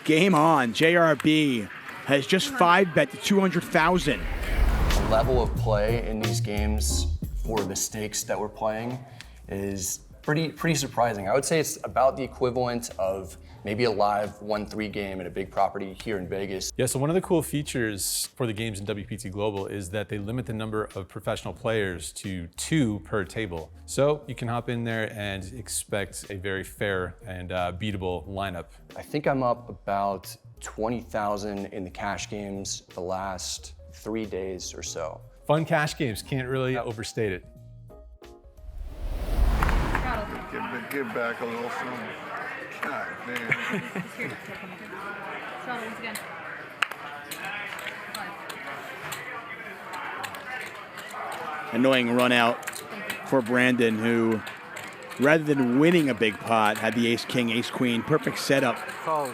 Game on. JRB has just 5-bet to 200,000. The level of play in these games for the stakes that we're playing is pretty surprising. I would say it's about the equivalent of maybe a live 1-3 game at a big property here in Vegas. Yeah, so one of the cool features for the games in WPT Global is that they limit the number of professional players to 2 per table. So you can hop in there and expect a very fair and beatable lineup. I think I'm up about 20,000 in the cash games the last 3 days or so. Fun cash games, can't really overstate it. Give back a little something. God, man. Once again. Annoying run out for Brandon, who, rather than winning a big pot, had the ace-king, ace-queen. Perfect setup. Close.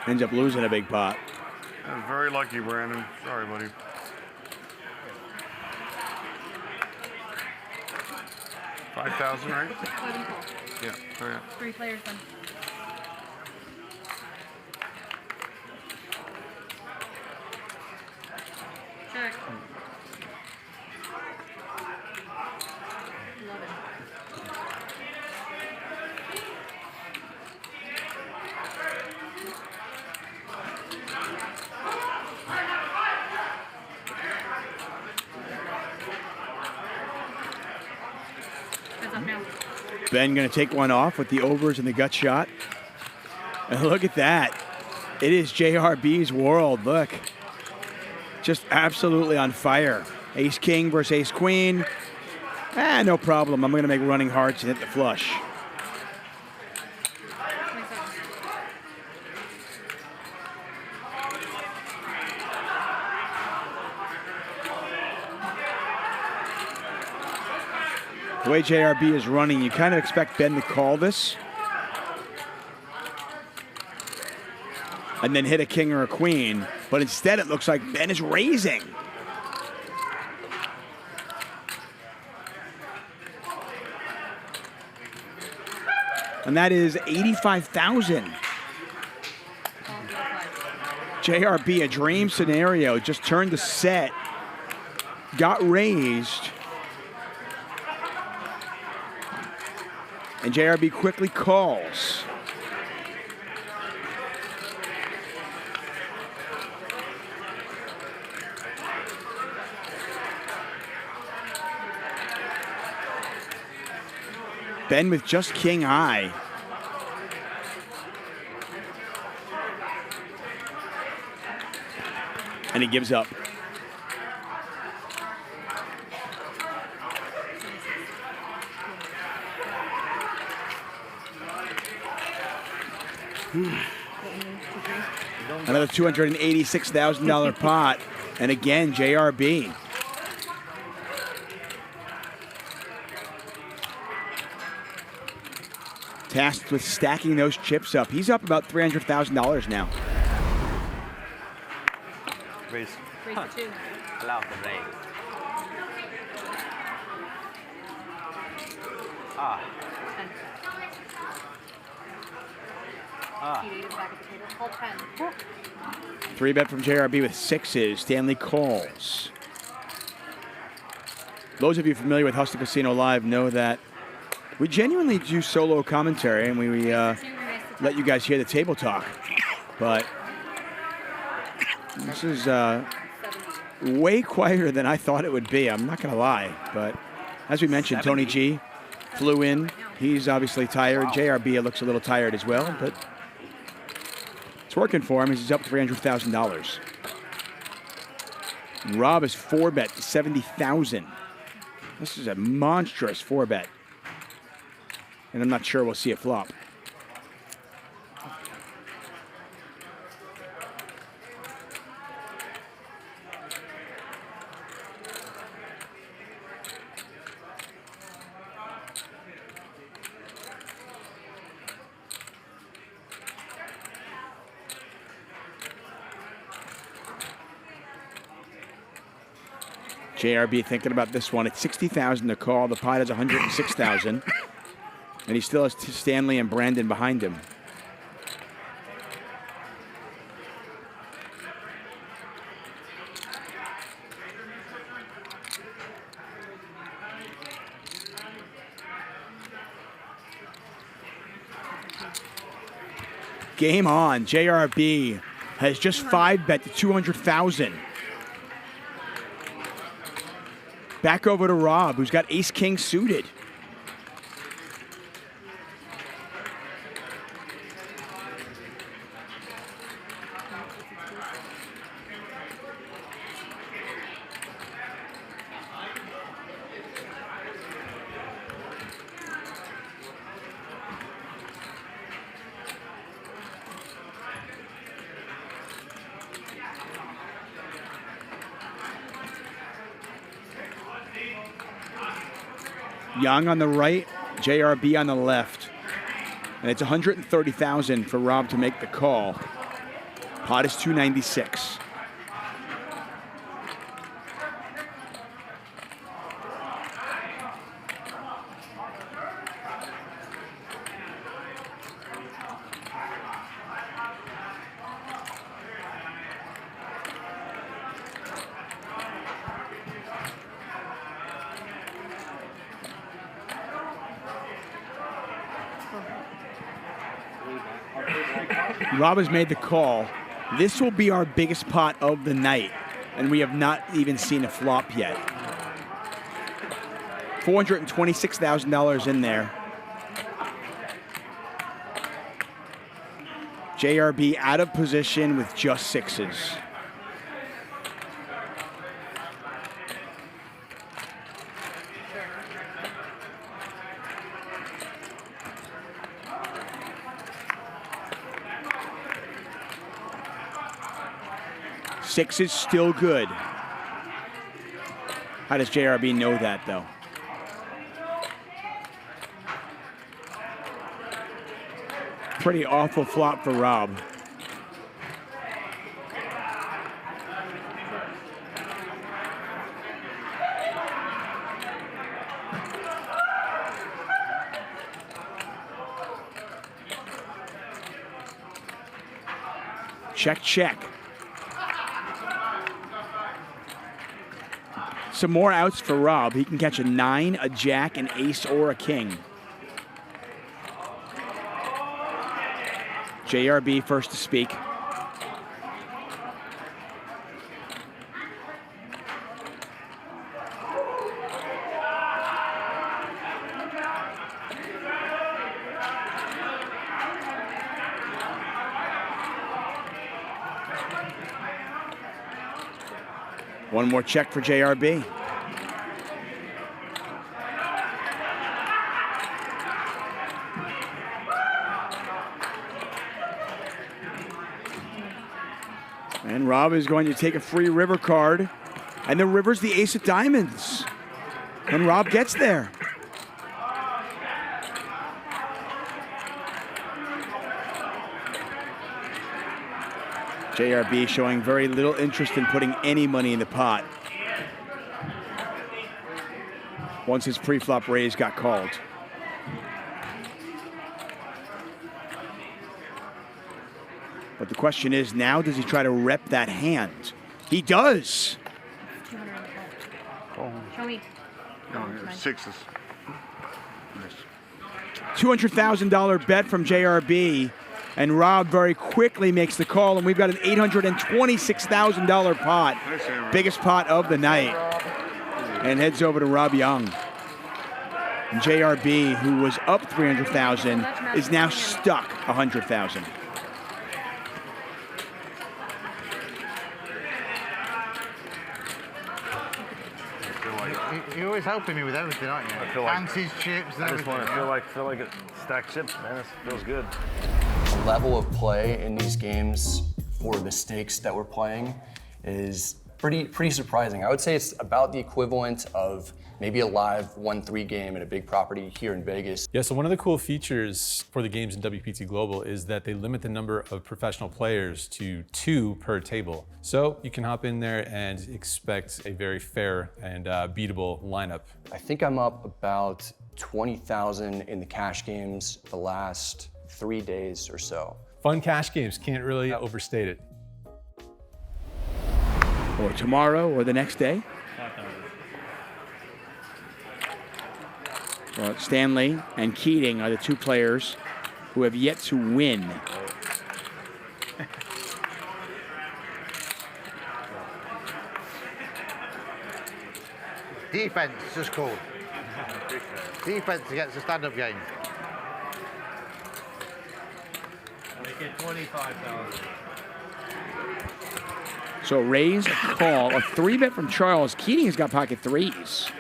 Ends up losing a big pot. That was very lucky, Brandon. Sorry, buddy. $5,000, right? Yeah. Oh, yeah. 3 players then. Check. 11. Heads up now. Ben going to take one off with the overs and the gut shot. And look at that. It is JRB's world. Look. Just absolutely on fire. Ace-king versus ace-queen. No problem. I'm going to make running hearts and hit the flush. The way JRB is running, you kind of expect Ben to call this and then hit a king or a queen, but instead it looks like Ben is raising. And that is 85,000. JRB, a dream scenario, just turned the set, got raised, and JRB quickly calls. Ben with just king high. And he gives up. Another $286,000 pot. And again, JRB. Tasked with stacking those chips up. He's up about $300,000 now. Raise. Raise to 2. Allow the raise. Ah. 10. Ah. TD is back at the table. Hold 10. 3-bet from JRB with 6s. Stanley calls. Those of you familiar with Hustle Casino Live know that we genuinely do solo commentary, and we let you guys hear the table talk. But this is way quieter than I thought it would be. I'm not going to lie. But as we mentioned, 70. Tony G flew in. He's obviously tired. Wow. JRB looks a little tired as well, but it's working for him. He's up $300,000. Rob is 4-bet to 70,000. This is a monstrous 4-bet. And I'm not sure we'll see it flop. JRB thinking about this one. It's 60,000 to call. The pot is 106,000. And he still has Stanley and Brandon behind him. game on. JRB has just 5-bet to 200,000. Back over to Rob, who's got ace-king suited. Young on the right, JRB on the left. And it's 130,000 for Rob to make the call. Pot is 296. Rob has made the call. This will be our biggest pot of the night, and we have not even seen a flop yet. $426,000 in there. JRB out of position with just sixes. Six is still good. How does JRB know that, though? Pretty awful flop for Rob. Check, check. Some more outs for Rob. He can catch a 9, a jack, an ace, or a king. JRB first to speak. One more check for JRB. And Rob is going to take a free river card. And the river's the ace of diamonds. And Rob gets there. JRB showing very little interest in putting any money in the pot once his pre-flop raise got called. But the question is now, does he try to rep that hand? He does. 212. Show me. No, sixes. Nice. $200,000 bet from JRB. And Rob very quickly makes the call, and we've got an $826,000 pot. Biggest pot of the night. And heads over to Rob Young. And JRB, who was up $300,000, is now stuck $100,000. You're always helping me with everything, aren't you? I feel like Fancies, chips, and I just everything. want to feel like it stacked chips, man. It feels good. The level of play in these games for the stakes that we're playing is pretty surprising. I would say it's about the equivalent of maybe a live 1-3 game at a big property here in Vegas. Yeah, so one of the cool features for the games in WPT Global is that they limit the number of professional players to 2 per table. So you can hop in there and expect a very fair and beatable lineup. I think I'm up about 20,000 in the cash games the last 3 days or so. Fun cash games, can't really overstate it. Or tomorrow or the next day. Well, Stanley and Keating are the 2 players who have yet to win Defense, just called. Defense against the stand-up game. Make it 25,000. So raise, a call, a 3-bet from Charles. Keating has got pocket threes.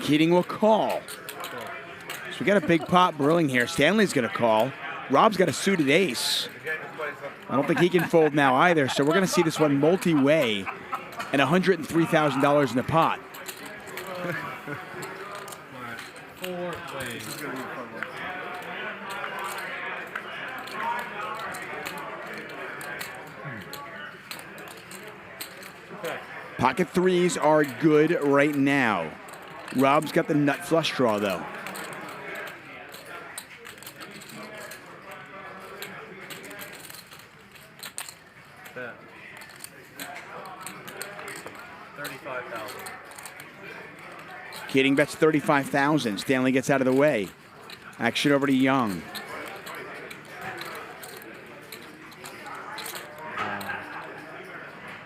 Keating will call. So we got a big pot brewing here. Stanley's going to call. Rob's got a suited ace. I don't think he can fold now either. So we're going to see this one multi-way and $103,000 in the pot. Four ways. Pocket threes are good right now. Rob's got the nut flush draw, though. Bet. 35,000. Keating bets 35,000. Stanley gets out of the way. Action over to Young.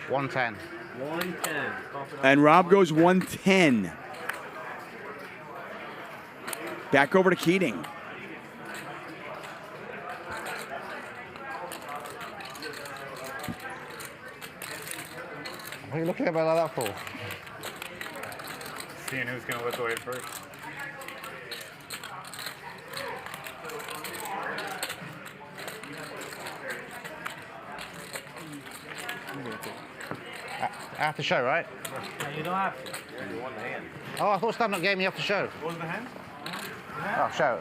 $110. 110. And Rob goes 110. Back over to Keating. What are you looking at me like that for? Seeing who's going to look away first. I have to show, right? You don't have to. You want the hand. Oh, I thought stand-up game you have to show. What was the hand? Oh, show.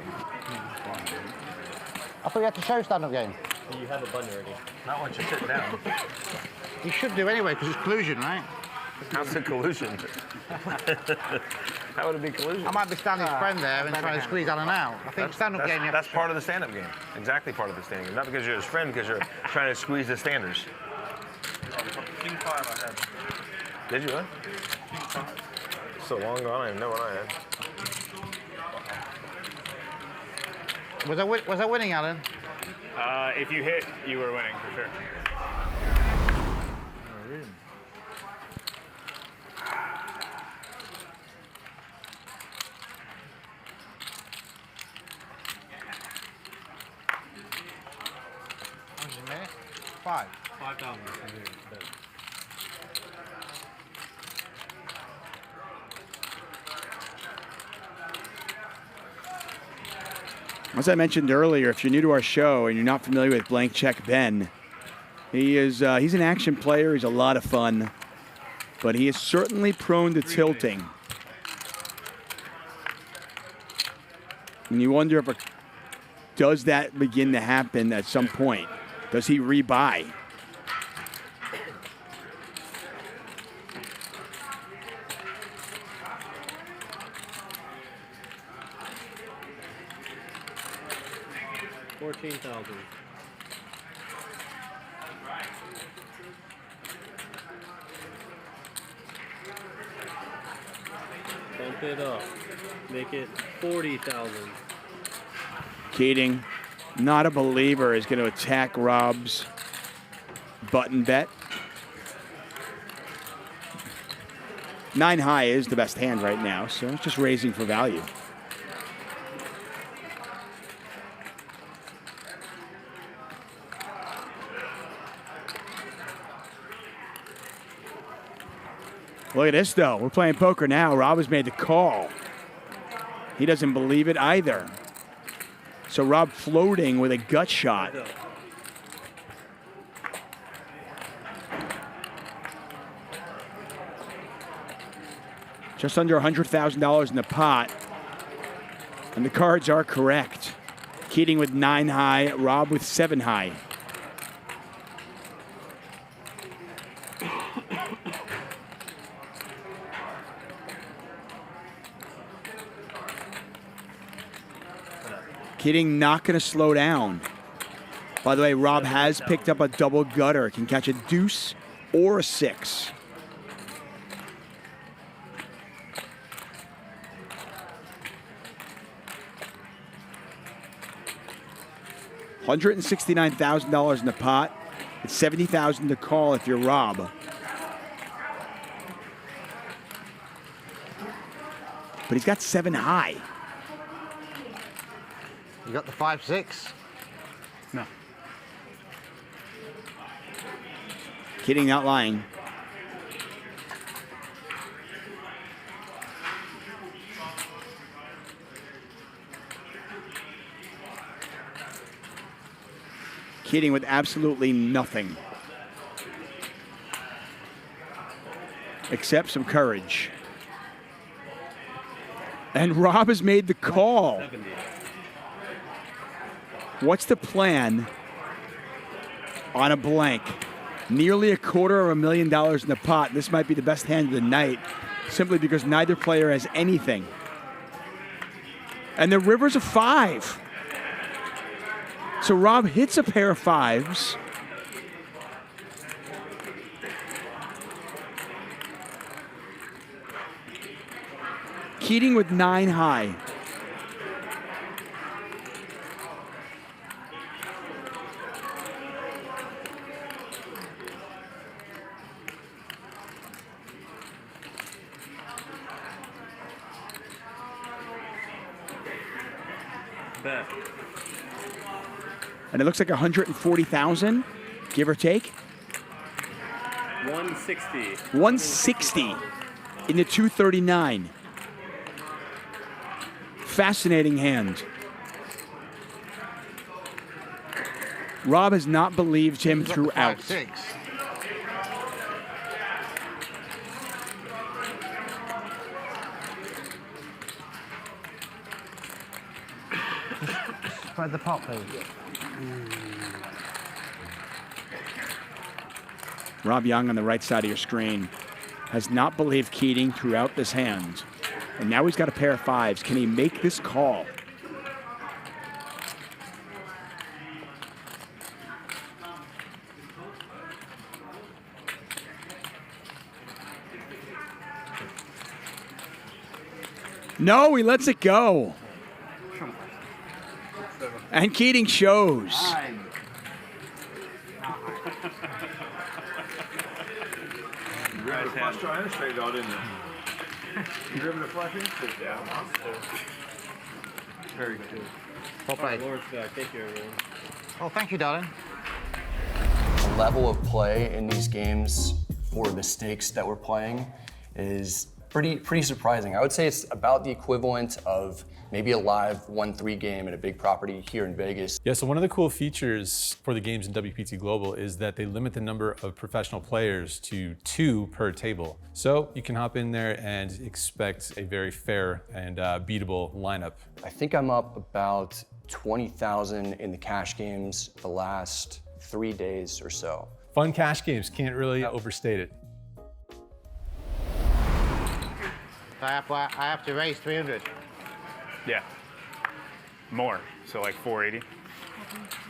I thought you had to show stand-up game. You have a button already. Not once you sit down. You should do anyway, because it's collusion, right? How's it collusion? How would it be collusion? I might be Stanley's friend there and trying to squeeze Alan out. I think stand-up game you have That's to show. part of the stand-up game. Exactly part of the stand-up game. Not because you're his friend, because you're trying to squeeze the standards. King 5 I had. Did you, huh? King 5. So long ago, I don't even know what I had. Was I winning, Alan? If you hit, you were winning for sure. How many minutes? 5. 5,000. As I mentioned earlier, if you're new to our show and you're not familiar with Blank Check Ben, he's an action player. He's a lot of fun, but he is certainly prone to tilting. And you wonder if does that begin to happen at some point? Does he rebuy? $14,000. Bump it up. Make it 40,000. Keating, not a believer, is going to attack Rob's button bet. 9 high is the best hand right now, so it's just raising for value. Look at this, though. We're playing poker now. Rob has made the call. He doesn't believe it either. So Rob floating with a gut shot. Just under $100,000 in the pot. And the cards are correct. Keating with 9 high, Rob with 7 high. Keating not going to slow down. By the way, Rob has picked up a double gutter. Can catch a deuce or a 6. $169,000 in the pot. It's 70,000 to call if you're Rob. But he's got 7 high. You got the 5-6. No. Kidding, not lying. Kidding with absolutely nothing. Except some courage. And Rob has made the call. What's the plan on a blank? Nearly $250,000 in the pot. This might be the best hand of the night, simply because neither player has anything. And the river's a 5. So Rob hits a pair of 5s. Keating with 9 high. Bet. And it looks like 140,000, give or take. 160. 160 in the 239. Fascinating hand. Rob has not believed him He's got the throughout. 5-6. Spread the pot, please. Rob Young on the right side of your screen has not believed Keating throughout this hand. And now he's got a pair of 5s. Can he make this call? No, he lets it go. And Keating shows. You grabbed the flush draw and straight out, didn't you? You grabbed the flush and straight down. Very good. Well played. Lord's back. Thank you, everyone. Oh, thank you, darling. The level of play in these games for the stakes that we're playing is pretty surprising. I would say it's about the equivalent of maybe a live 1-3 game at a big property here in Vegas. Yeah, so one of the cool features for the games in WPT Global is that they limit the number of professional players to 2 per table. So you can hop in there and expect a very fair and beatable lineup. I think I'm up about 20,000 in the cash games the last 3 days or so. Fun cash games, can't really overstate it. I have to raise 300. Yeah. More. So like 480.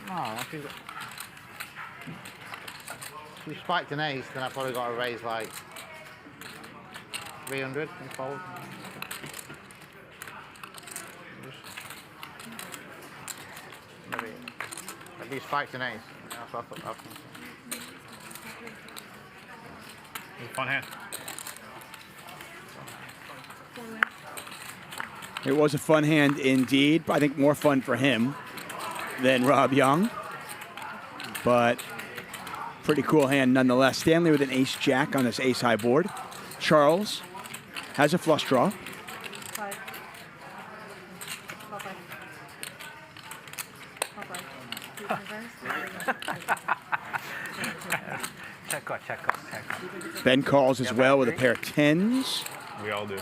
Oh, I think if we spiked an ace, then I've probably got to raise like 300 and fold. Maybe you spiked an ace. That's what I thought. It was a fun hand. It was a fun hand indeed. I think more fun for him than Rob Young. But pretty cool hand nonetheless. Stanley with an ace-jack on this ace-high board. Charles has a flush draw. 5. Check. Ben calls as well with a pair of 10s. We all do.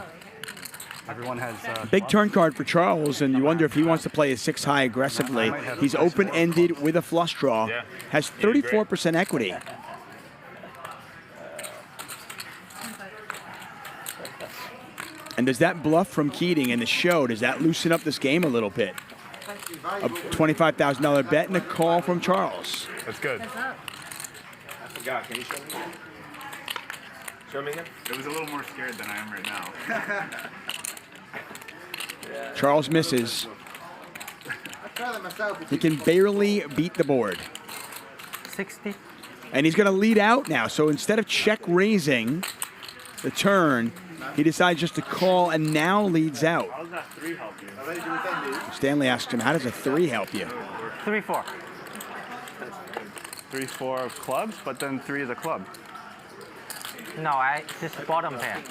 Everyone has. Big turn card for Charles, and you wonder if he wants to play a 6-high aggressively. He's open-ended with a flush draw. Yeah. Has 34% equity. And does that bluff from Keating in the show, does that loosen up this game a little bit? A $25,000 bet and a call from Charles. That's good. Heads up. I forgot. Can you show me? Show me again. It was a little more scared than I am right now. Charles misses. He can barely beat the board. 60. And he's going to lead out now. So instead of check raising the turn, he decides just to call and now leads out. How does that 3 help you? Stanley asks him, how does a 3 help you? 3-4. 3-4 of clubs, but then 3 is a club. No, I just bottom pair.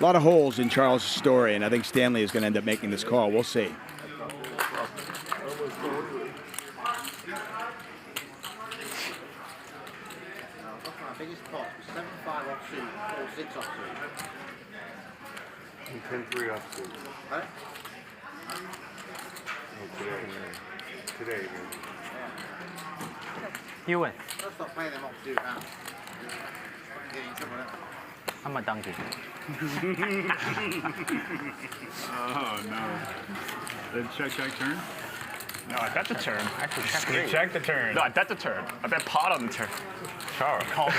A lot of holes in Charles' story, and I think Stanley is going to end up making this call. We'll see. Biggest pot was 7-5 offsuit or 6 offsuit. And 10-3 offsuit. Right? No, today. Today. You win. Let's stop playing them offsuit now. Getting in trouble now. I'm a donkey. Oh, no. Then check turn? No, I bet the turn. Actually, check You raise. check the turn. No, I bet the turn. I bet pot on the turn. Charles. Charles.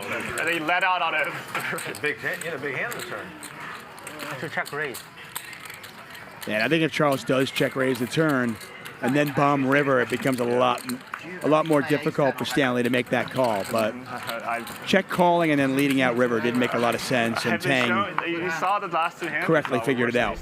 And then he let out on it. Big hand, you had a big hand this turn. Actually, check raise. And I think if Charles does check raise the turn and then bomb river, it becomes a lot more difficult for Stanley to make that call. But check calling and then leading out river didn't make a lot of sense, and Tang You saw the last 2 hands. correctly figured it out.